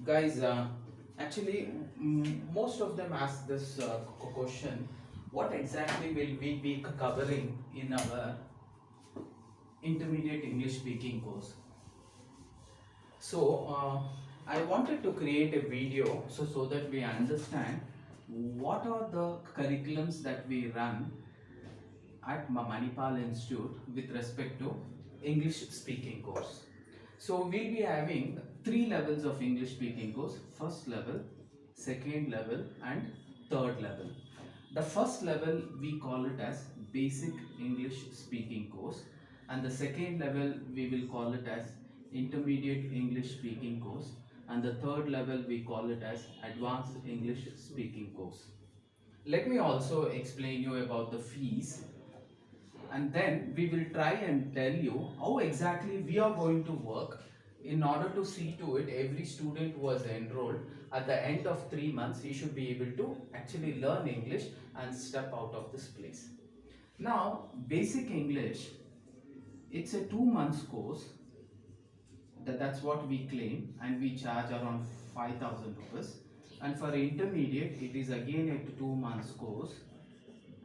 Guys, actually, most of them ask this question: what exactly will we be covering in our intermediate English speaking course? So, I wanted to create a video so that we understand what are the curriculums that we run at Manipal Institute with respect to English speaking course. So we'll be having three levels of English speaking course: first level, second level, and third level. The first level we call it as basic English speaking course, and the second level we will call it as intermediate English speaking course, and the third level we call it as advanced English speaking course. Let me also explain you about the fees, and then we will try and tell you how exactly we are going to work in order to see to it every student who was enrolled at the end of 3 months he should be able to actually learn English and step out of this place. Now, basic English, it's a 2 months course. That's what we claim, and we charge around 5,000 rupees. And for intermediate it is again a 2 months course,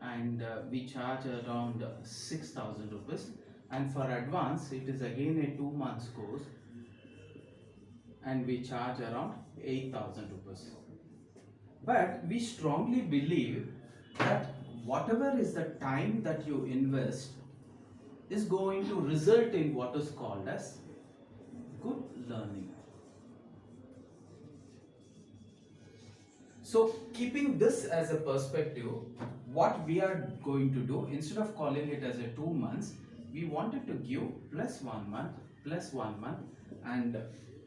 and we charge around 6,000 rupees. And for advance it is again a 2 months course, and we charge around 8,000 rupees. But we strongly believe that whatever is the time that you invest is going to result in what is called as good learning. So, keeping this as a perspective, what we are going to do, instead of calling it as a 2 months, we wanted to give plus 1 month, plus 1 month, and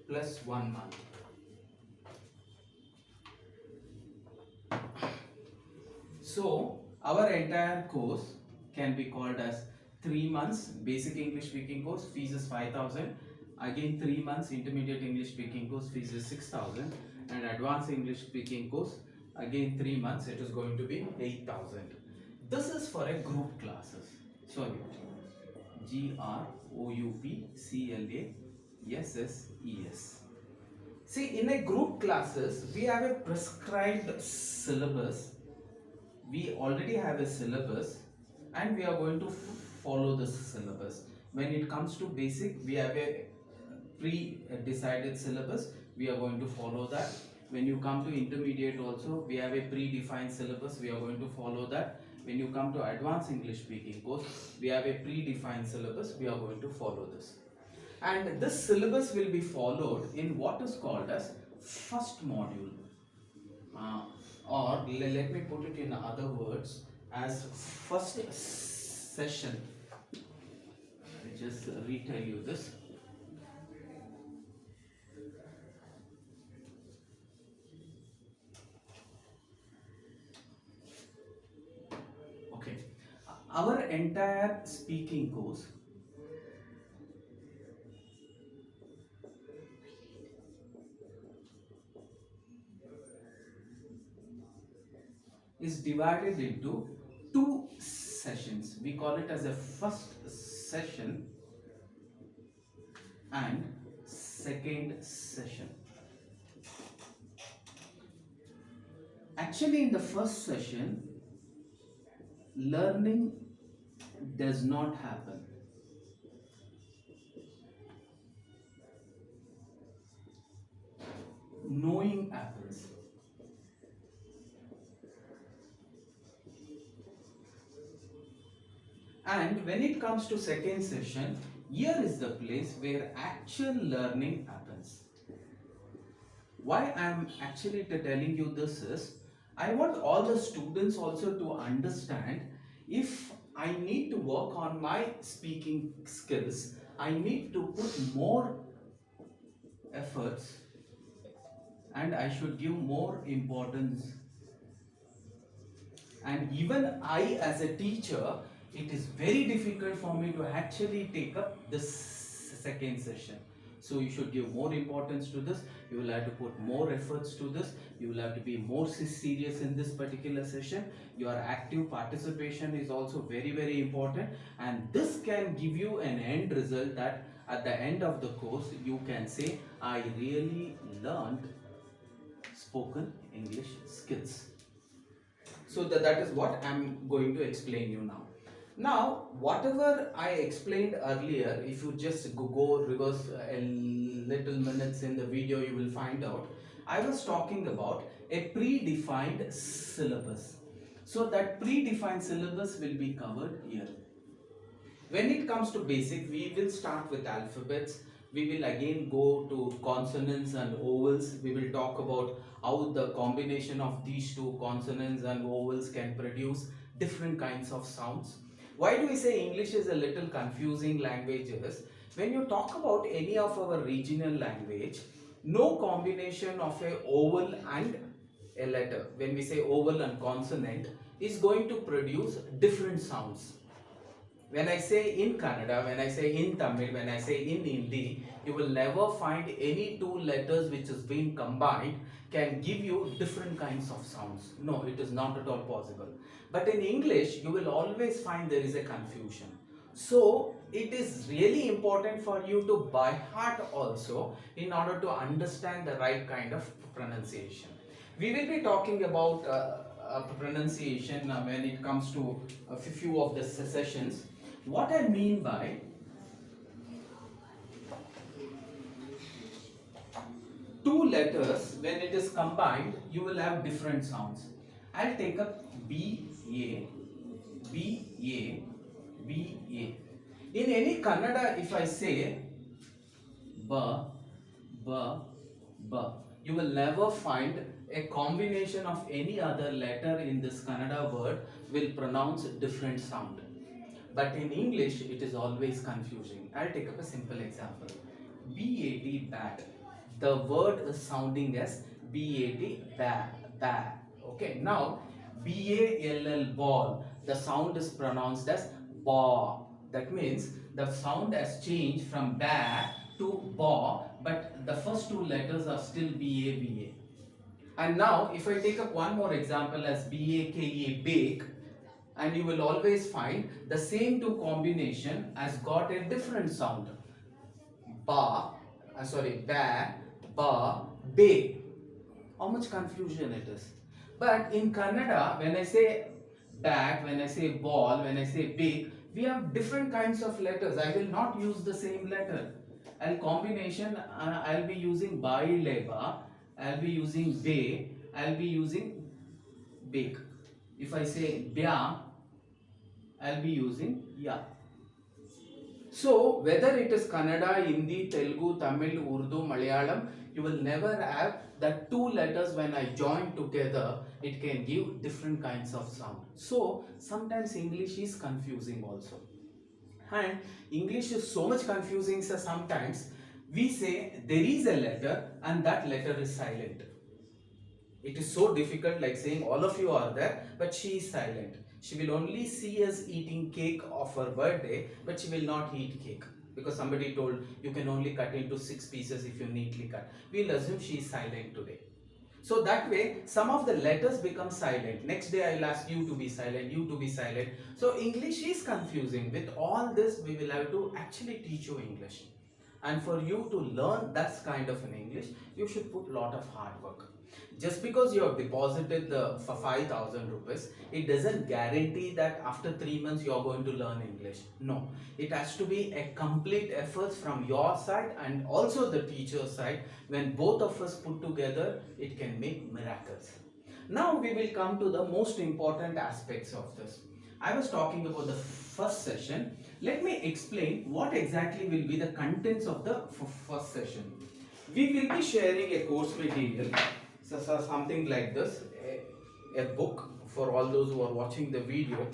plus 1 month. So, our entire course can be called as 3 months basic English speaking course, fees is 5,000. Again 3 months intermediate English speaking course, fees is 6,000. And advanced English speaking course, again 3 months, it is going to be 8,000. This is for a group classes. Sorry, GROUPCLASSES. See, in a group classes, we have a prescribed syllabus. We already have a syllabus, and we are going to follow this syllabus. When it comes to basic, we have a pre-decided syllabus. We are going to follow that. When you come to intermediate also, we have a pre-defined syllabus. We are going to follow that. When you come to advanced English speaking course, we have a pre-defined syllabus. We are going to follow this. And this syllabus will be followed in what is called as first module. Uh, or let me put it in other words as first session. I just retell you this. Okay, our entire speaking course is divided into two sessions. We call it as a first session and second session. Actually, in the first session, learning does not happen. Knowing happens. And when it comes to second session, here is the place where actual learning happens. Why I am actually telling you this is, I want all the students also to understand, if I need to work on my speaking skills, I need to put more efforts and I should give more importance. And even I as a teacher, it is very difficult for me to actually take up this second session. So you should give more importance to this. You will have to put more efforts to this. You will have to be more serious in this particular session. Your active participation is also very important, and this can give you an end result that at the end of the course you can say, I really learned spoken English skills. So that is what I'm going to explain you now. Now, whatever I explained earlier, if you just go reverse a little minutes in the video, you will find out. I was talking about a predefined syllabus. So that predefined syllabus will be covered here. When it comes to basic, we will start with alphabets. We will again go to consonants and vowels. We will talk about how the combination of these two consonants and vowels can produce different kinds of sounds. Why do we say English is a little confusing language? Is when you talk about any of our regional language, no combination of a vowel and a letter, when we say vowel and consonant, is going to produce different sounds. When I say in Kannada, when I say in Tamil, when I say in Hindi, you will never find any two letters which is being combined can give you different kinds of sounds. No, it is not at all possible. But in English, you will always find there is a confusion. So, it is really important for you to by heart also in order to understand the right kind of pronunciation. We will be talking about pronunciation when it comes to a few of the sessions. What I mean by two letters, when it is combined, you will have different sounds. I'll take up B, A, B, A, B, A. In any Kannada, if I say B, B, B, you will never find a combination of any other letter in this Kannada word will pronounce different sound. But in English, it is always confusing. I'll take up a simple example. B-A-T, bat. The word is sounding as B-A-T, bat. Okay, now B-A-L-L, ball. The sound is pronounced as ba. That means the sound has changed from ba to ba, but the first two letters are still B-A-B-A. And now, if I take up one more example as B-A-K-E, bake, and you will always find the same two combination has got a different sound. Ba, ba, be. How much confusion it is. But in Kannada, when I say bat, when I say ball, when I say big, we have different kinds of letters. I will not use the same letter. And combination, I'll be using bai leba, I'll be using be, I'll be using bake. If I say bya, I'll be using ya. So whether it is Kannada, Hindi, Telugu, Tamil, Urdu, Malayalam, you will never have the two letters when I join together, it can give different kinds of sound. So sometimes English is confusing also. And English is so much confusing, so sometimes we say there is a letter and that letter is silent. It is so difficult, like saying all of you are there, but she is silent. She will only see us eating cake of her birthday, but she will not eat cake. Because somebody told you can only cut into 6 pieces if you neatly cut. We'll assume she is silent today. So that way, some of the letters become silent. Next day I'll ask you to be silent, you to be silent. So English is confusing. With all this, we will have to actually teach you English. And for you to learn that kind of an English, you should put a lot of hard work. Just because you have deposited for 5,000 rupees, it doesn't guarantee that after 3 months you are going to learn English. No, it has to be a complete effort from your side and also the teacher's side. When both of us put together, it can make miracles. Now we will come to the most important aspects of this. I was talking about the first session. Let me explain what exactly will be the contents of the first session. We will be sharing a course material. So something like this, a book for all those who are watching the video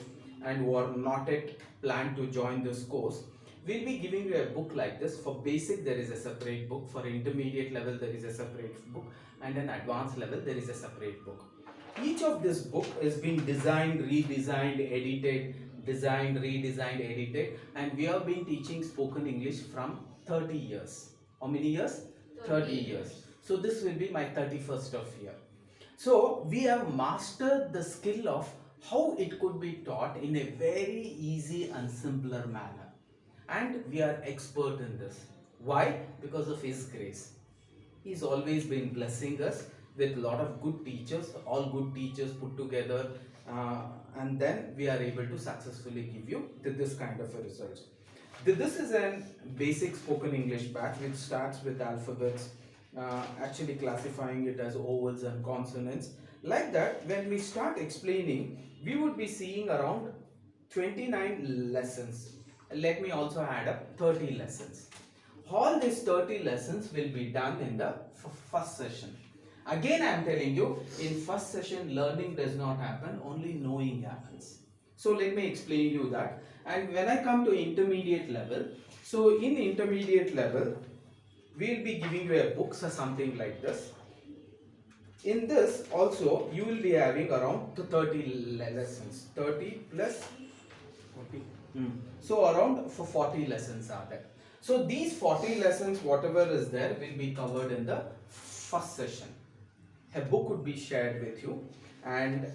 and who are not yet planned to join this course. We'll be giving you a book like this. For basic, there is a separate book. For intermediate level, there is a separate book. And an advanced level, there is a separate book. Each of this book is being designed, redesigned, edited, designed, redesigned, edited. And we have been teaching spoken English from 30 years. How many years? 30 years. So this will be my 31st of year. So we have mastered the skill of how it could be taught in a very easy and simpler manner. and we are expert in this. Why? Because of His grace. He's always been blessing us with a lot of good teachers, all good teachers put together, and then we are able to successfully give you this kind of a result. This is an basic spoken English batch which starts with alphabets, actually classifying it as vowels and consonants. Like that, when we start explaining, we would be seeing around 29 lessons. Let me also add up 30 lessons. All these 30 lessons will be done in the first session. Again, I am telling you, in first session, learning does not happen, only knowing happens. So let me explain you that. And when I come to intermediate level, so in intermediate level, we will be giving you a book or something like this. In this also, you will be having around 30 lessons. 30 plus 40. So around 40 lessons are there. So these 40 lessons, whatever is there, will be covered in the first session. A book would be shared with you and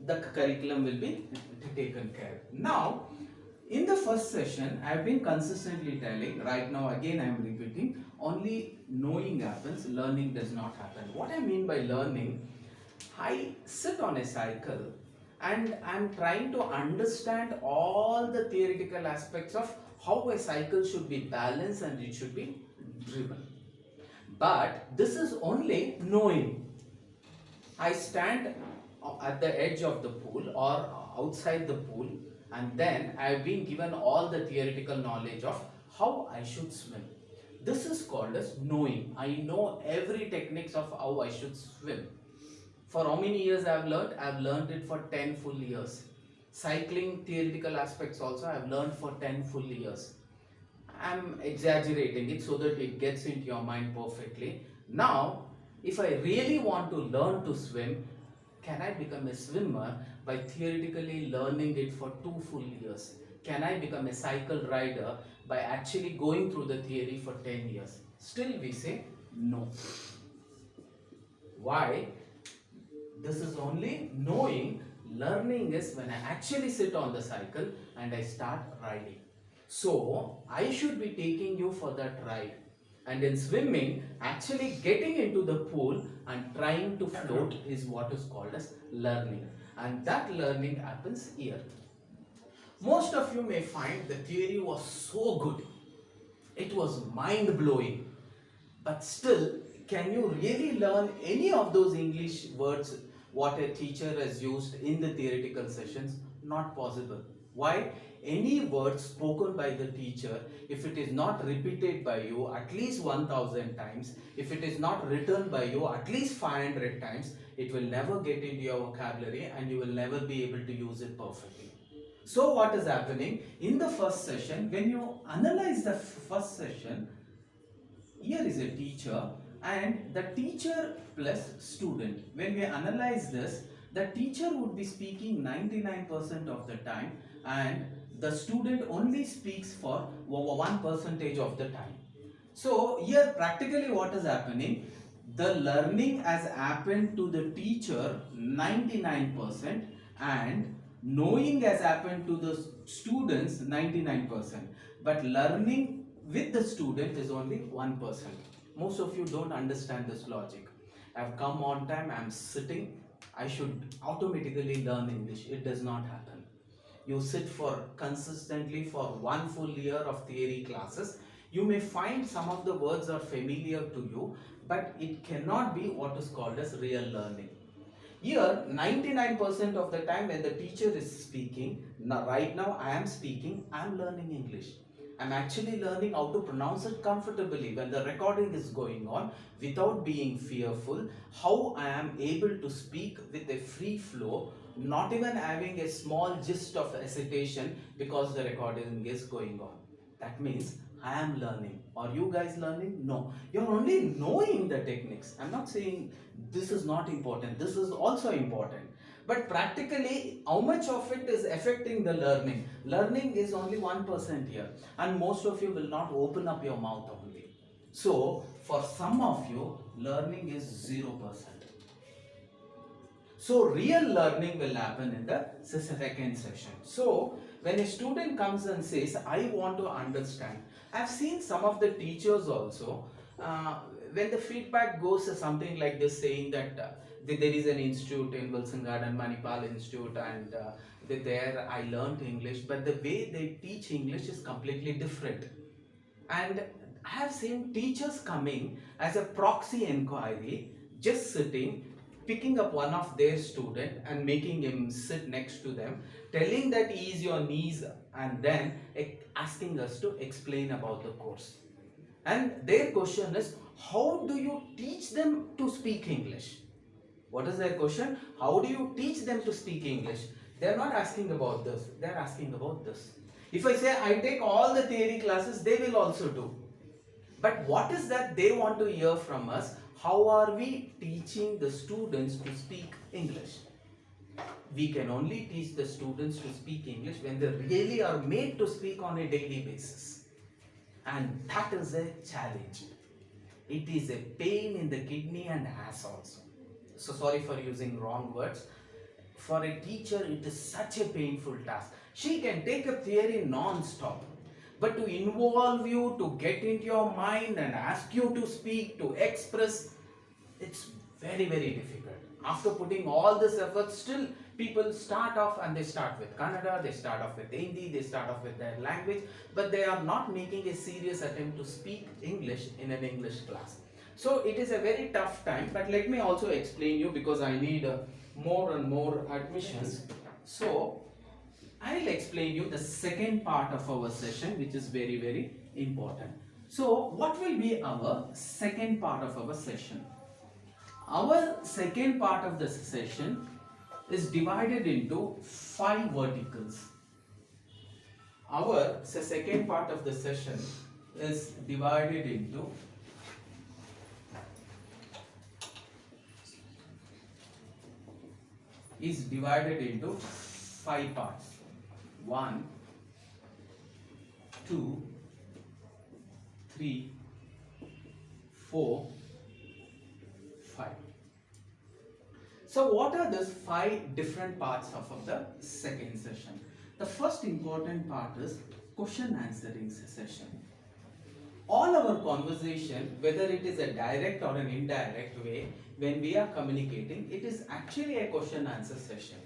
the curriculum will be taken care. Now, in the first session, I have been consistently telling, right now again I am repeating, only knowing happens, learning does not happen. What I mean by learning, I sit on a cycle and I am trying to understand all the theoretical aspects of how a cycle should be balanced and it should be driven. But this is only knowing. I stand at the edge of the pool or outside the pool, and then I have been given all the theoretical knowledge of how I should swim. This is called as knowing. I know every techniques of how I should swim. For how many years I have learned? I have learned it for 10 full years. Cycling theoretical aspects also I have learned for 10 full years. I am exaggerating it so that it gets into your mind perfectly. Now, if I really want to learn to swim, can I become a swimmer by theoretically learning it for 2 full years? Can I become a cycle rider by actually going through the theory for 10 years? Still we say no. Why? This is only knowing. Learning is when I actually sit on the cycle and I start riding. So I should be taking you for that ride. And in swimming, actually getting into the pool and trying to float is what is called as learning. And that learning happens here. Most of you may find the theory was so good. It was mind-blowing. But still, can you really learn any of those English words what a teacher has used in the theoretical sessions? Not possible. Why? Any word spoken by the teacher, if it is not repeated by you at least 1000 times, if it is not written by you at least 500 times, it will never get into your vocabulary and you will never be able to use it perfectly. So what is happening? In the first session, when you analyze the first session, here is a teacher and the teacher plus student. When we analyze this, the teacher would be speaking 99% of the time and the student only speaks for 1% of the time. So here practically what is happening, the learning has happened to the teacher 99% and knowing has happened to the students 99%, but learning with the student is only 1%. Most of you don't understand this logic. I've come on time, I'm sitting, I should automatically learn English. It does not happen. You sit for consistently for 1 full year of theory classes. You may find some of the words are familiar to you, but it cannot be what is called as real learning. Here, 99% of the time when the teacher is speaking, now right now I am speaking, I am learning English. I'm actually learning how to pronounce it comfortably when the recording is going on without being fearful, how I am able to speak with a free flow, not even having a small gist of hesitation because the recording is going on. That means I am learning. Are you guys learning? No. You're only knowing the techniques. I'm not saying this is not important. This is also important. But practically, how much of it is affecting the learning? Learning is only 1% here. And most of you will not open up your mouth only. So, for some of you, learning is 0%. So real learning will happen in the second session. So when a student comes and says, I want to understand, I've seen some of the teachers also, when the feedback goes to something like this, saying that there is an institute in Wilson Garden, Manipal Institute, and there I learned English, but the way they teach English is completely different. And I have seen teachers coming as a proxy inquiry, just sitting, picking up one of their student and making him sit next to them, telling that he is your niece, and then asking us to explain about the course. And their question is, how do you teach them to speak English? What is their question? How do you teach them to speak English? They are not asking about this. They are asking about this. If I say I take all the theory classes, they will also do. But what is that they want to hear from us? How are we teaching the students to speak English? We can only teach the students to speak English when they really are made to speak on a daily basis. And that is a challenge. It is a pain in the kidney and ass also. So sorry for using wrong words. For a teacher, it is such a painful task. She can take a theory non-stop, but to involve you, to get into your mind and ask you to speak, to express, it's very, very difficult. After putting all this effort, still people start off and they start with Kannada, they start off with Hindi, they start off with their language, but they are not making a serious attempt to speak English in an English class. So it is a very tough time, but let me also explain you, because I need more and more admissions. So I will explain you the second part of our session, which is very, very important. So what will be our second part of our session? Our second part of the session is divided into 5 verticals. Our second part of the session is divided into is divided into 5 parts. 1, 2, 3, 4, 5. So what are these 5 different parts of the second session? The first important part is question answering session. All our conversation, whether it is a direct or an indirect way, when we are communicating, it is actually a question answer session.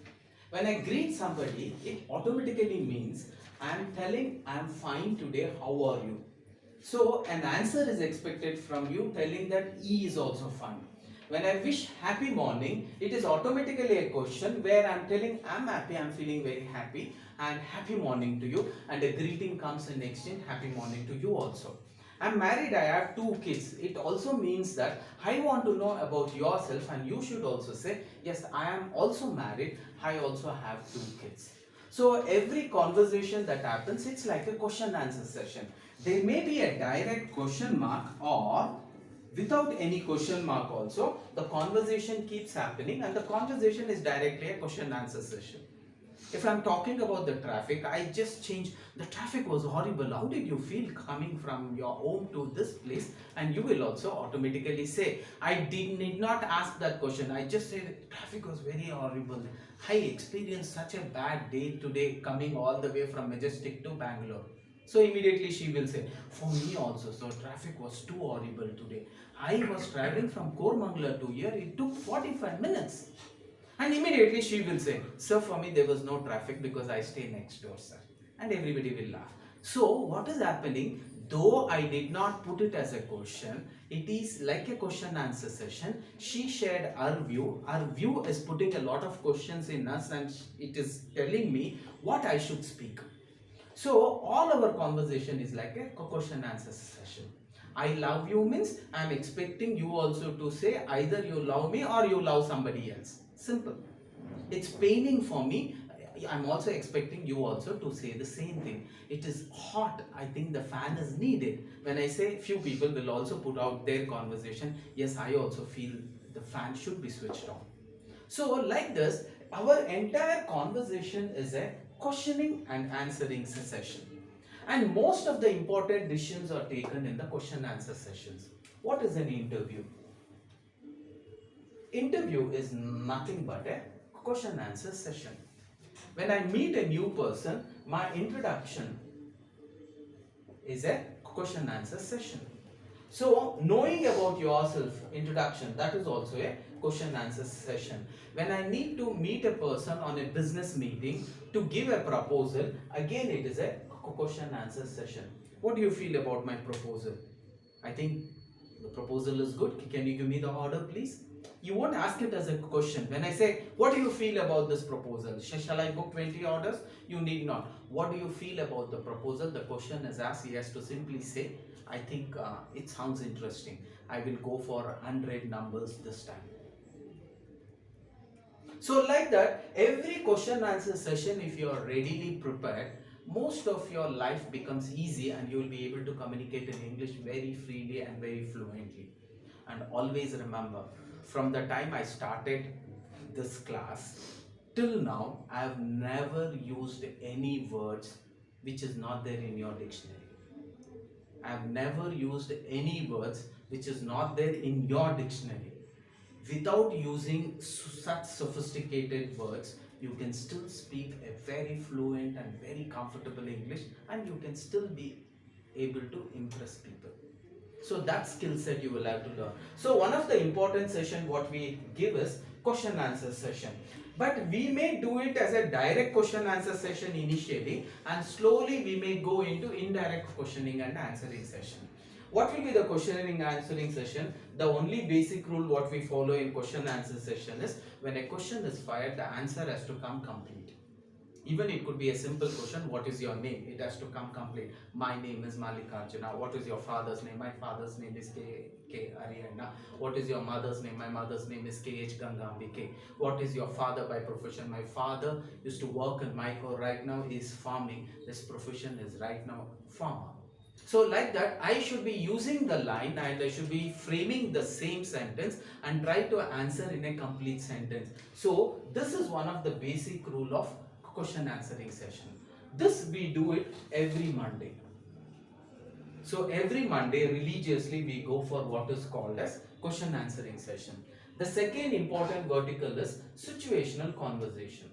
When I greet somebody, it automatically means I am telling I am fine today, how are you? So an answer is expected from you telling that he is also fine. When I wish happy morning, it is automatically a question where I am telling I am happy, I am feeling very happy, and happy morning to you, and a greeting comes in exchange, happy morning to you also. I am married, I have 2 kids. It also means that I want to know about yourself, and you should also say, yes, I am also married, I also have 2 kids. So every conversation that happens, it's like a question answer session. There may be a direct question mark, or without any question mark also, the conversation keeps happening, and the conversation is directly a question answer session. If I'm talking about the traffic, I just changed, the traffic was horrible. How did you feel coming from your home to this place? And you will also automatically say, I need not ask that question. I just said, traffic was very horrible. I experienced such a bad day today coming all the way from Majestic to Bangalore. So immediately she will say, for me also, so traffic was too horrible today. I was traveling from Kormangala to here, it took 45 minutes. And immediately she will say, sir, for me there was no traffic because I stay next door, sir. And everybody will laugh. So what is happening, though I did not put it as a question, it is like a question answer session. She shared her view. Her view is putting a lot of questions in us, and it is telling me what I should speak. So all our conversation is like a question answer session. I love you means I am expecting you also to say either you love me or you love somebody else. Simple. It's paining for me. I'm also expecting you also to say the same thing. It is hot. I think the fan is needed. When I say few people will also put out their conversation, yes, I also feel the fan should be switched on. So like this, our entire conversation is a questioning and answering session. And most of the important decisions are taken in the question answer sessions. What is an interview? Interview is nothing but a question answer session. When I meet a new person, my introduction is a question answer session. So knowing about yourself, introduction, that is also a question answer session. When I need to meet a person on a business meeting to give a proposal, again it is a question answer session. What do you feel about my proposal? I think the proposal is good. Can you give me the order, please? You won't ask it as a question. When I say, what do you feel about this proposal? Shall I book 20 orders? You need not. What do you feel about the proposal? The question is asked. He has to simply say, I think it sounds interesting. I will go for 100 numbers this time. So like that, every question answer session, if you are readily prepared, most of your life becomes easy and you will be able to communicate in English very freely and very fluently. And always remember, from the time I started this class till now, I have never used any words which is not there in your dictionary. I have never used any words which is not there in your dictionary. Without using such sophisticated words, you can still speak a very fluent and very comfortable English, and you can still be able to impress people. So that skill set you will have to learn. So one of the important session what we give is question answer session. But we may do it as a direct question answer session initially, and slowly we may go into indirect questioning and answering session. What will be the questioning and answering session? The only basic rule what we follow in question answer session is, when a question is fired, the answer has to come complete. Even it could be a simple question, what is your name? It has to come complete. My name is Mallikarjuna. What is your father's name? My father's name is K. Ariana. What is your mother's name? My mother's name is K.H. Gangambike. What is your father by profession? My father used to work in Myco. Right now is farming. His profession is right now farmer. So like that, I should be using the line and I should be framing the same sentence and try to answer in a complete sentence. So this is one of the basic rule of question answering session. This we do it every Monday. So every Monday religiously we go for what is called as question answering session. The second important vertical is situational conversation.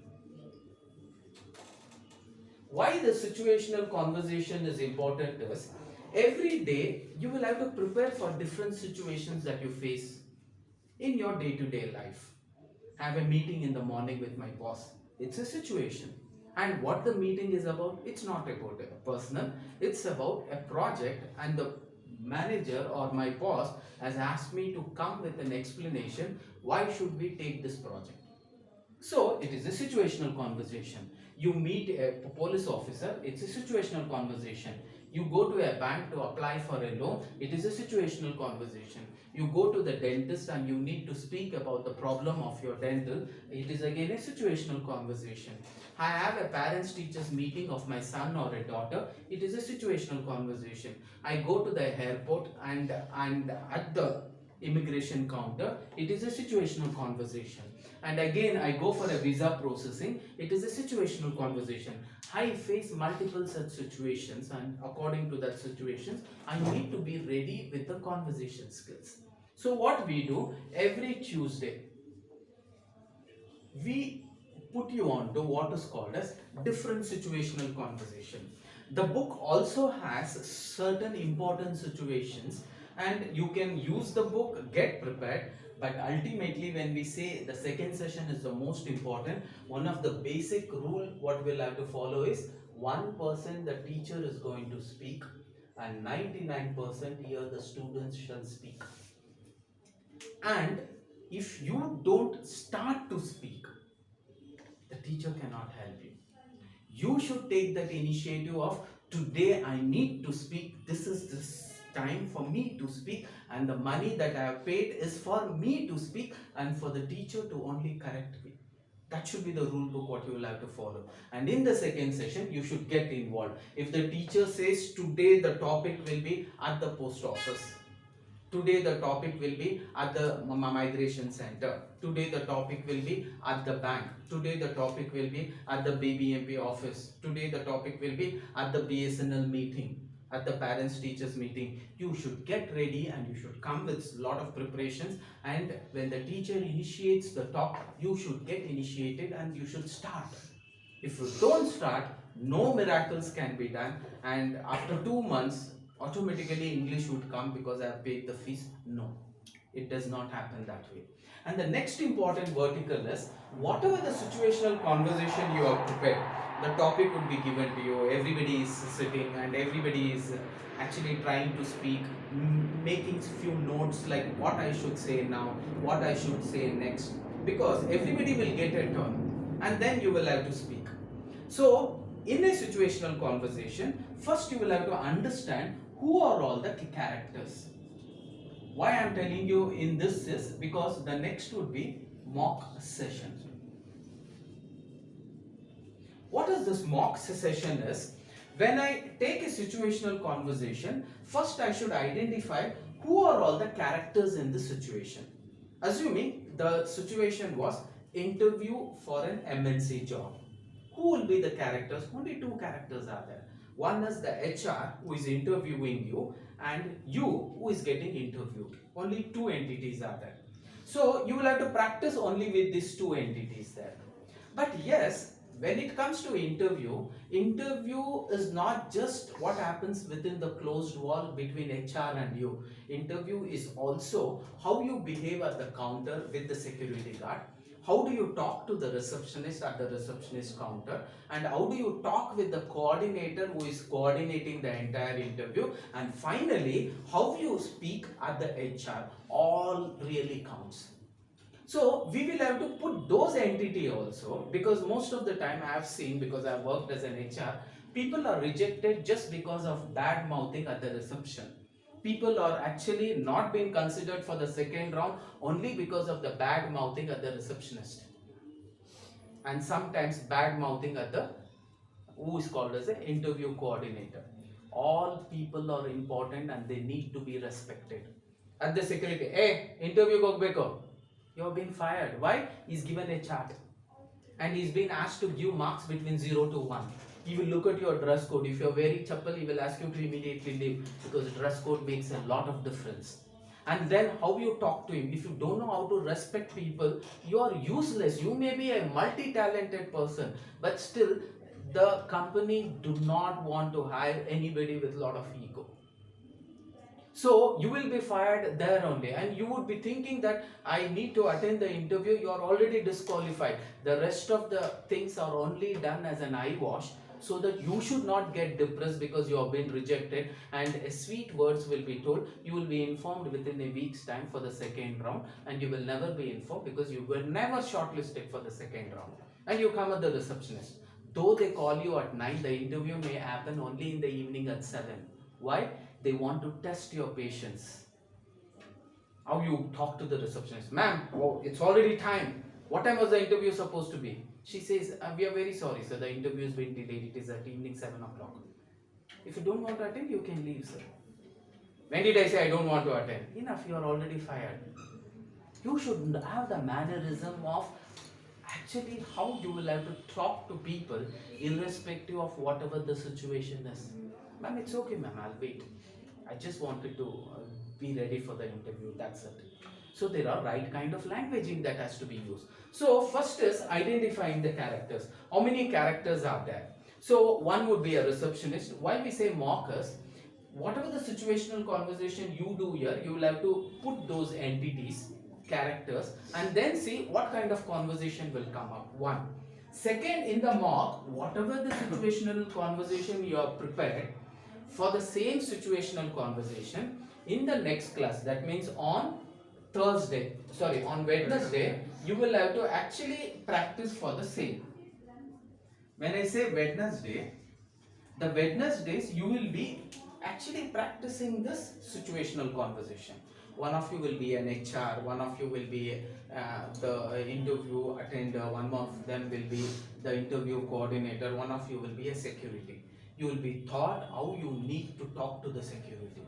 Why the situational conversation is important is, every day you will have to prepare for different situations that you face in your day-to-day life. Have a meeting in the morning with my boss. It's a situation. And what the meeting is about, it's not about a personal, it's about a project, and the manager or my boss has asked me to come with an explanation why should we take this project. So it is a situational conversation. You meet a police officer, it's a situational conversation. You go to a bank to apply for a loan, it is a situational conversation. You go to the dentist and you need to speak about the problem of your dental, it is again a situational conversation. I have a parents teachers meeting of my son or a daughter, it is a situational conversation. I go to the airport and at the immigration counter, it is a situational conversation. And again I go for a visa processing, it is a situational conversation. I face multiple such situations, and according to that situations I need to be ready with the conversation skills. So what we do, every Tuesday we put you on to what is called as different situational conversation. The book also has certain important situations, and you can use the book, get prepared. But ultimately, when we say the second session is the most important, one of the basic rule what we'll have to follow is 1% the teacher is going to speak and 99% here the students shall speak. And if you don't start to speak, the teacher cannot help you. You should take that initiative of, today I need to speak, this is this time for me to speak, and the money that I have paid is for me to speak and for the teacher to only correct me. That should be the rule book what you will have to follow. And in the second session you should get involved. If the teacher says today the topic will be at the post office, today the topic will be at the migration center, today the topic will be at the bank, today the topic will be at the BBMP office, today the topic will be at the BSNL meeting. at the parents teachers meeting, you should get ready and you should come with a lot of preparations, and when the teacher initiates the talk, you should get initiated and you should start. If you don't start, no miracles can be done, and after 2 months automatically English would come because I have paid the fees. No, it does not happen that way. And the next important vertical is, whatever the situational conversation you have prepared, the topic would be given to you, everybody is sitting and everybody is actually trying to speak, making few notes like what I should say now, what I should say next, because everybody will get a turn and then you will have to speak. So in a situational conversation, first you will have to understand who are all the characters. Why I am telling you in this is because the next would be mock session. What is this mock session is? When I take a situational conversation, first I should identify who are all the characters in the situation. Assuming the situation was interview for an MNC job. Who will be the characters? Only two characters are there. One is the HR who is interviewing you, and you who is getting interviewed. Only two entities are there. So you will have to practice only with these two entities there. But yes, when it comes to interview is not just what happens within the closed wall between HR and you. Interview is also how you behave at the counter with the security guard. How do you talk to the receptionist at the receptionist counter, and how do you talk with the coordinator who is coordinating the entire interview, and finally how you speak at the HR, all really counts. So we will have to put those entity also, because most of the time I have seen, because I have worked as an HR, people are rejected just because of bad mouthing at the reception. People are actually not being considered for the second round only because of the bad mouthing at the receptionist, and sometimes bad mouthing at the who is called as an interview coordinator. All people are important and they need to be respected. At the security, hey, interview hogbeko, you have been fired. Why? He's given a chart and he's been asked to give marks between 0 to 1. He will look at your dress code. If you're wearing chappal, he will ask you to immediately leave, because dress code makes a lot of difference. And then how you talk to him. If you don't know how to respect people, you are useless. You may be a multi-talented person, but still the company do not want to hire anybody with a lot of ego. So you will be fired there only, and you would be thinking that I need to attend the interview. You are already disqualified. The rest of the things are only done as an eyewash, so that you should not get depressed because you have been rejected, and sweet words will be told. You will be informed within a week's time for the second round, and you will never be informed because you were never shortlisted for the second round. And you come at the receptionist. Though they call you at 9, the interview may happen only in the evening at 7. Why? They want to test your patience. How you talk to the receptionist. Ma'am, oh, it's already time. What time was the interview supposed to be? She says, we are very sorry, sir. The interview has been delayed. It is at evening 7 o'clock. If you don't want to attend, you can leave, sir. When did I say I don't want to attend? Enough, you are already fired. You should have the mannerism of actually how you will have to talk to people irrespective of whatever the situation is. Ma'am, it's okay, ma'am. I'll wait. I just wanted to be ready for the interview. That's it. So there are right kind of languaging that has to be used. So first is identifying the characters. How many characters are there? So one would be a receptionist. Why we say mockers? Whatever the situational conversation you do here, you will have to put those entities, characters, and then see what kind of conversation will come up. One. Second, in the mock, whatever the situational conversation you have prepared, for the same situational conversation in the next class, that means on Wednesday, you will have to actually practice for the same. When I say Wednesday, the Wednesdays you will be actually practicing this situational conversation. One of you will be an HR, one of you will be the interview attender, one of them will be the interview coordinator, one of you will be a security. You will be taught how you need to talk to the security,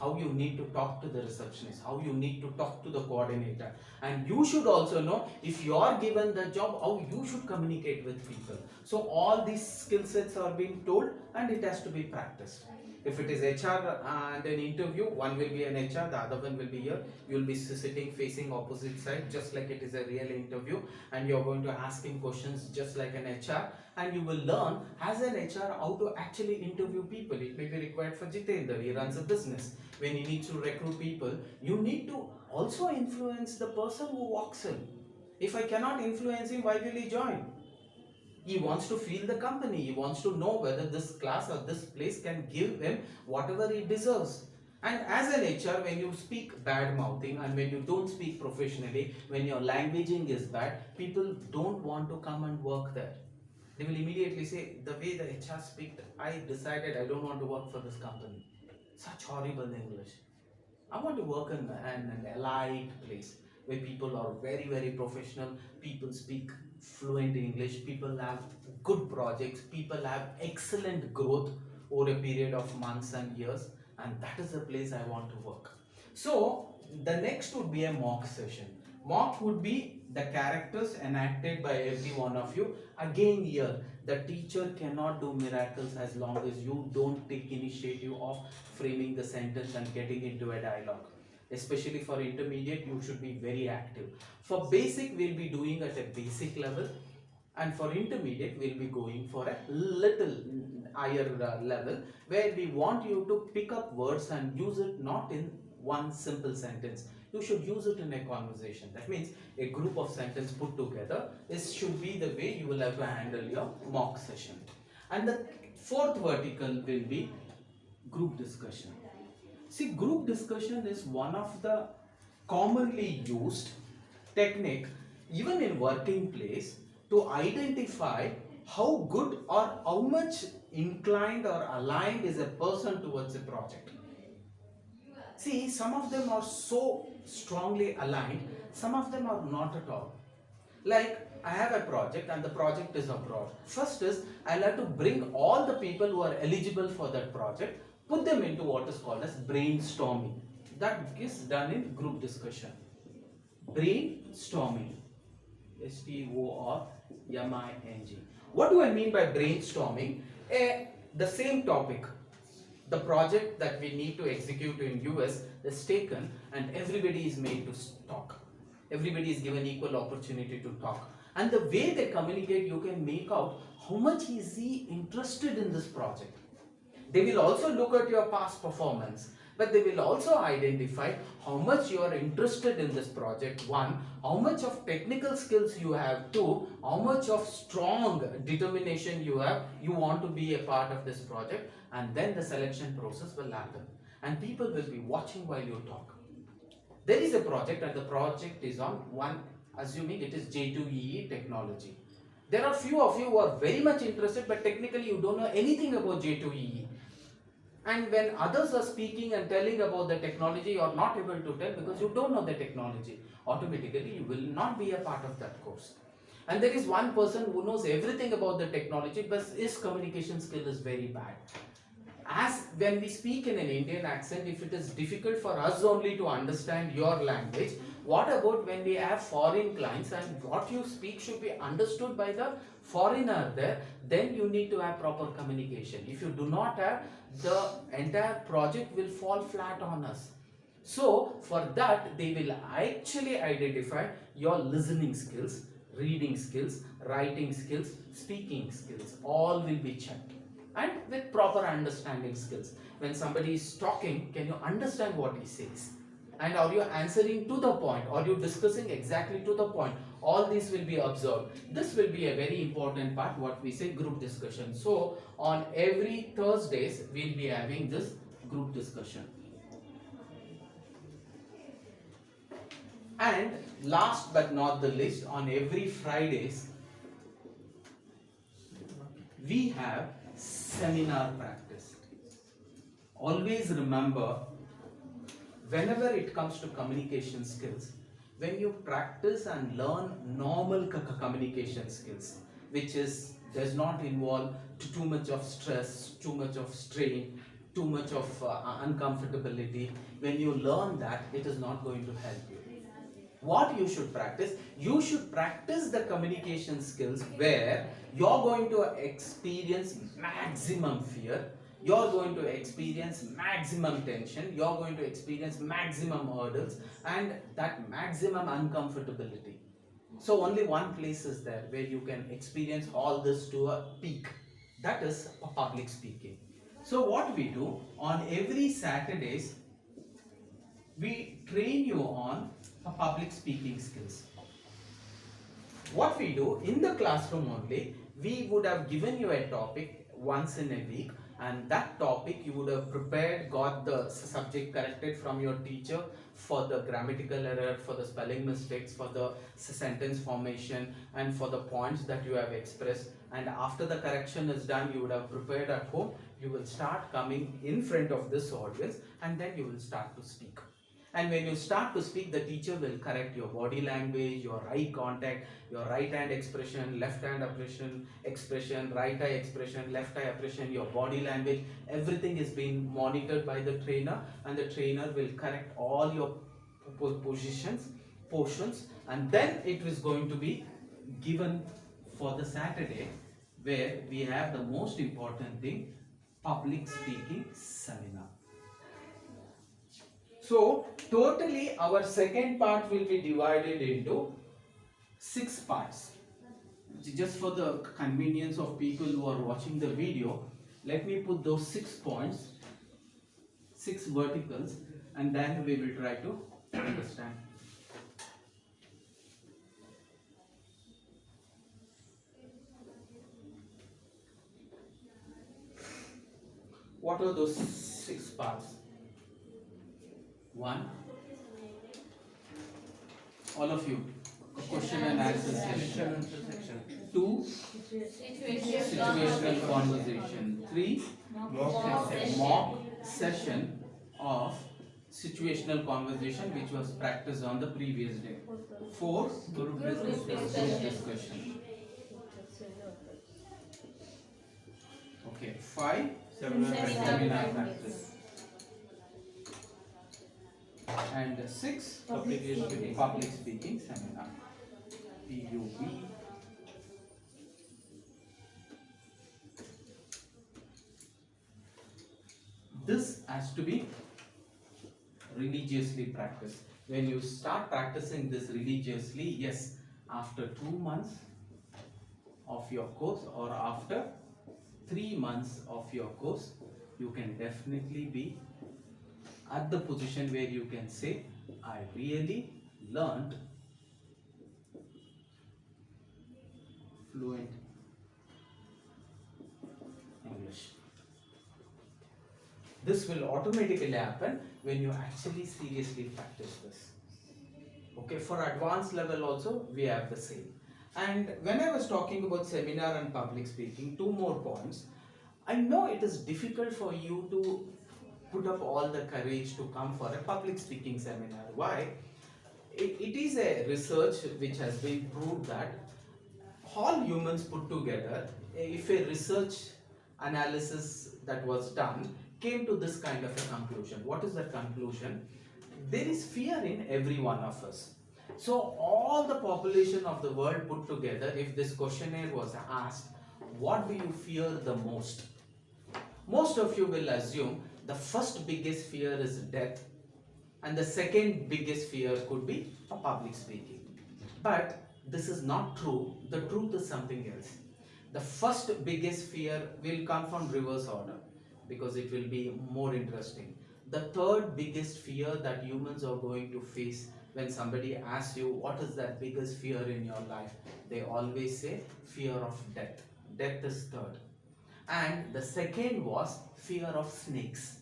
how you need to talk to the receptionist, how you need to talk to the coordinator. And you should also know, if you are given the job, how you should communicate with people. So all these skill sets are being told and it has to be practiced. If it is HR and an interview, one will be an HR, the other one will be here. You will be sitting facing opposite side, just like it is a real interview, and you are going to ask him questions just like an HR, and you will learn as an HR how to actually interview people. It may be required for Jitendra, he runs a business. When he needs to recruit people, you need to also influence the person who walks in. If I cannot influence him, why will he join? He wants to feel the company. He wants to know whether this class or this place can give him whatever he deserves. And as an HR, when you speak bad mouthing and when you don't speak professionally, when your languaging is bad, people don't want to come and work there. They will immediately say, the way the HR speak, I decided I don't want to work for this company. Such horrible English. I want to work in an allied place where people are very, very professional, people speak fluent English, people have good projects, people have excellent growth over a period of months and years, and that is the place I want to work. So, the next would be a mock session. Mock would be the characters enacted by every one of you. Again here, the teacher cannot do miracles as long as you don't take initiative of framing the sentence and getting into a dialogue. Especially for intermediate, you should be very active. For basic, we'll be doing at a basic level, and for intermediate, we'll be going for a little higher level, where we want you to pick up words and use it not in one simple sentence. You should use it in a conversation. That means a group of sentences put together. This should be the way you will have to handle your mock session. And the fourth vertical will be group discussion. See, group discussion is one of the commonly used technique, even in working place, to identify how good or how much inclined or aligned is a person towards a project. See, some of them are so strongly aligned, some of them are not at all. Like, I have a project and the project is abroad. First is, I'll have to bring all the people who are eligible for that project, put them into what is called as brainstorming. That is done in group discussion. Brainstorming. S-T-O-R-M-I-N-G. What do I mean by brainstorming? The same topic, the project that we need to execute in US is taken and everybody is made to talk. Everybody is given equal opportunity to talk. And the way they communicate, you can make out how much is he interested in this project. They will also look at your past performance, but they will also identify how much you are interested in this project. One, how much of technical skills you have. Two, how much of strong determination you have. You want to be a part of this project, and then the selection process will happen. And people will be watching while you talk. There is a project, and the project is on one, assuming it is J2EE technology. There are few of you who are very much interested, but technically you don't know anything about J2EE. And when others are speaking and telling about the technology, you are not able to tell because you don't know the technology. Automatically, you will not be a part of that course. And there is one person who knows everything about the technology, but his communication skill is very bad. As when we speak in an Indian accent, if it is difficult for us only to understand your language, what about when we have foreign clients and what you speak should be understood by the foreigner there? Then you need to have proper communication. If you do not have, the entire project will fall flat on us. So for that, they will actually identify your listening skills, reading skills, writing skills, speaking skills. All will be checked. And with proper understanding skills. When somebody is talking, can you understand what he says? And are you answering to the point? Are you discussing exactly to the point? All these will be observed. This will be a very important part, what we say group discussion. So on every Thursdays, we'll be having this group discussion. And last but not the least, on every Fridays, we have seminar practice. Always remember, whenever it comes to communication skills, when you practice and learn normal communication skills, which does not involve too much of stress, too much of strain, too much of uncomfortability, when you learn that, it is not going to help you. What you should practice? You should practice the communication skills where you're going to experience maximum fear. you're going to experience maximum tension, you're going to experience maximum hurdles and that maximum uncomfortability. So only one place is there where you can experience all this to a peak. That is public speaking. So what we do on every Saturdays, we train you on public speaking skills. What we do in the classroom only, we would have given you a topic once in a week, and that topic you would have prepared, got the subject corrected from your teacher for the grammatical error, for the spelling mistakes, for the sentence formation, and for the points that you have expressed. And after the correction is done, you would have prepared at home. You will start coming in front of this audience, and then you will start to speak. And when you start to speak, the teacher will correct your body language, your eye contact, your right hand expression, left hand expression, right eye expression, left eye expression, your body language. Everything is being monitored by the trainer, and the trainer will correct all your portions, and then it is going to be given for the Saturday, where we have the most important thing, public speaking seminar. So totally our second part will be divided into 6 parts. Just for the convenience of people who are watching the video, let me put those 6 points, 6 verticals, and then we will try to understand. What are those 6 parts? 1, all of you, question and answer section. 2, situational conversation. 3, mock session of situational conversation which was practiced on the previous day. 4, group discussion. Okay. 5, seminar practice. And 6, public speaking seminar. PUB. This has to be religiously practiced. When you start practicing this religiously, yes, after 2 months of your course or after 3 months of your course, you can definitely be at the position where you can say, I really learned fluent English. This will automatically happen when you actually seriously practice this. Okay, for advanced level also we have the same. And when I was talking about seminar and public speaking, 2 more points. I know it is difficult for you to put up all the courage to come for a public speaking seminar. Why? It is a research which has been proved that all humans put together, if a research analysis that was done came to this kind of a conclusion. What is that conclusion? There is fear in every one of us. So all the population of the world put together, if this questionnaire was asked, what do you fear the most? Most of you will assume the first biggest fear is death, and the second biggest fear could be public speaking. But this is not true. The truth is something else. The first biggest fear will come from reverse order because it will be more interesting. The third biggest fear that humans are going to face when somebody asks you what is that biggest fear in your life, they always say fear of death. Death is third. And the second was fear of snakes.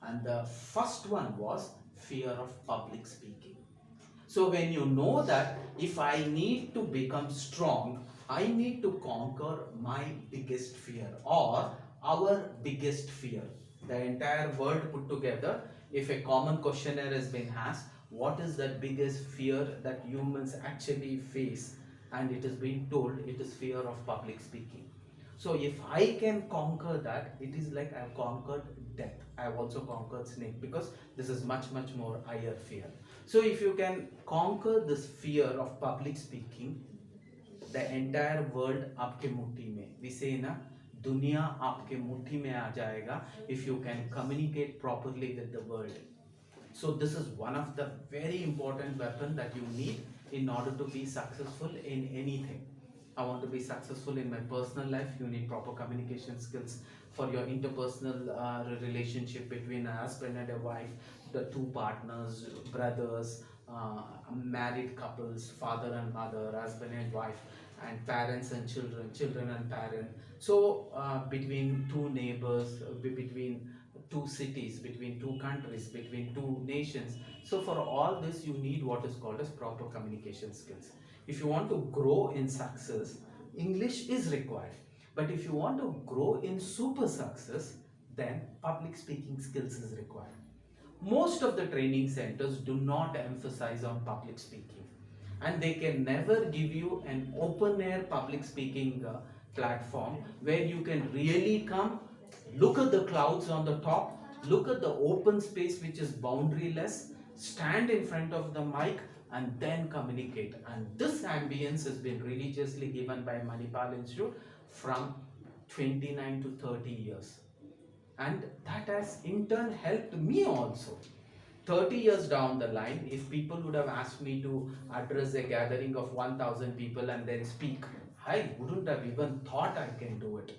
And the first one was fear of public speaking. So when you know that if I need to become strong, I need to conquer my biggest fear or our biggest fear. The entire world put together, if a common questionnaire has been asked, what is the biggest fear that humans actually face? And it is being told it is fear of public speaking. So if I can conquer that, it is like I have conquered death. I have also conquered snake because this is much more higher fear. So if you can conquer this fear of public speaking, the entire world आपके मुट्ठी में. We say na, दुनिया आपके मुट्ठी में आ जाएगा if you can communicate properly with the world. So this is one of the very important weapon that you need in order to be successful in anything. I want to be successful in my personal life. You need proper communication skills for your interpersonal relationship between a husband and a wife, the two partners, brothers, married couples, father and mother, husband and wife, and parents and children, children and parent. So between two neighbors, between two cities, between two countries, between two nations. So for all this, you need what is called as proper communication skills. If you want to grow in success, English is required. But if you want to grow in super success, then public speaking skills is required. Most of the training centers do not emphasize on public speaking, and they can never give you an open air public speaking platform where you can really come, look at the clouds on the top, look at the open space which is boundaryless, stand in front of the mic and then communicate. And this ambience has been religiously given by Manipal Institute from 29 to 30 years, and that has in turn helped me also. 30 years down the line, if people would have asked me to address a gathering of 1000 people and then speak, I wouldn't have even thought I can do it.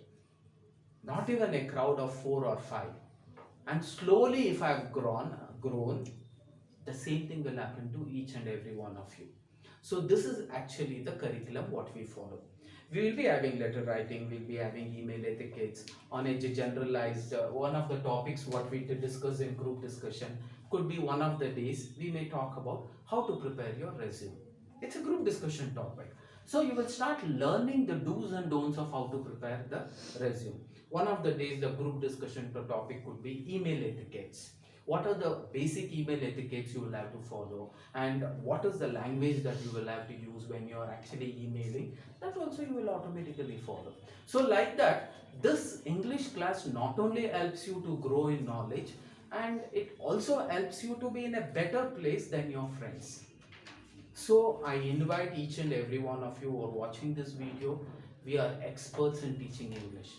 Not even a crowd of 4 or 5. And slowly, if I've grown, the same thing will happen to each and every one of you. So this is actually the curriculum what we follow. We will be having letter writing, we'll be having email etiquettes on a generalized, one of the topics what we discuss in group discussion could be one of the days we may talk about how to prepare your resume. It's a group discussion topic. So you will start learning the do's and don'ts of how to prepare the resume. One of the days the group discussion topic could be email etiquettes. What are the basic email etiquettes you will have to follow, and what is the language that you will have to use when you are actually emailing, that also you will automatically follow. So like that, this English class not only helps you to grow in knowledge, and it also helps you to be in a better place than your friends. So I invite each and every one of you who are watching this video. We are experts in teaching English,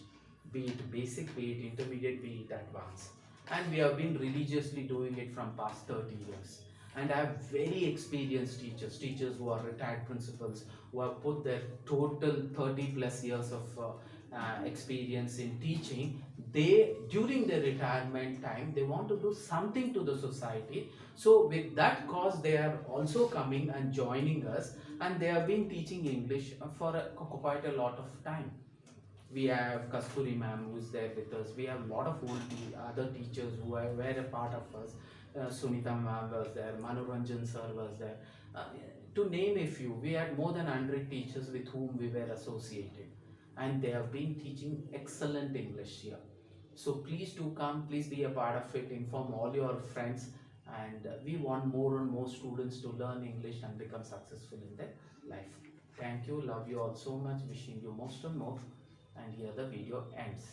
be it basic, be it intermediate, be it advanced, and we have been religiously doing it from past 30 years. And I have very experienced teachers who are retired principals, who have put their total 30 plus years of experience in teaching. They, during their retirement time, they want to do something to the society. So with that cause, they are also coming and joining us, and they have been teaching English for quite a lot of time. We have Kasturi ma'am who is there with us. We have a lot of other teachers who were a part of us. Sunita ma'am was there, Manoranjan sir was there. To name a few, we had more than 100 teachers with whom we were associated, and they have been teaching excellent English here. So please do come, please be a part of it, inform all your friends, and we want more and more students to learn English and become successful in their life. Thank you, love you all so much, wishing you most and more, and here the video ends.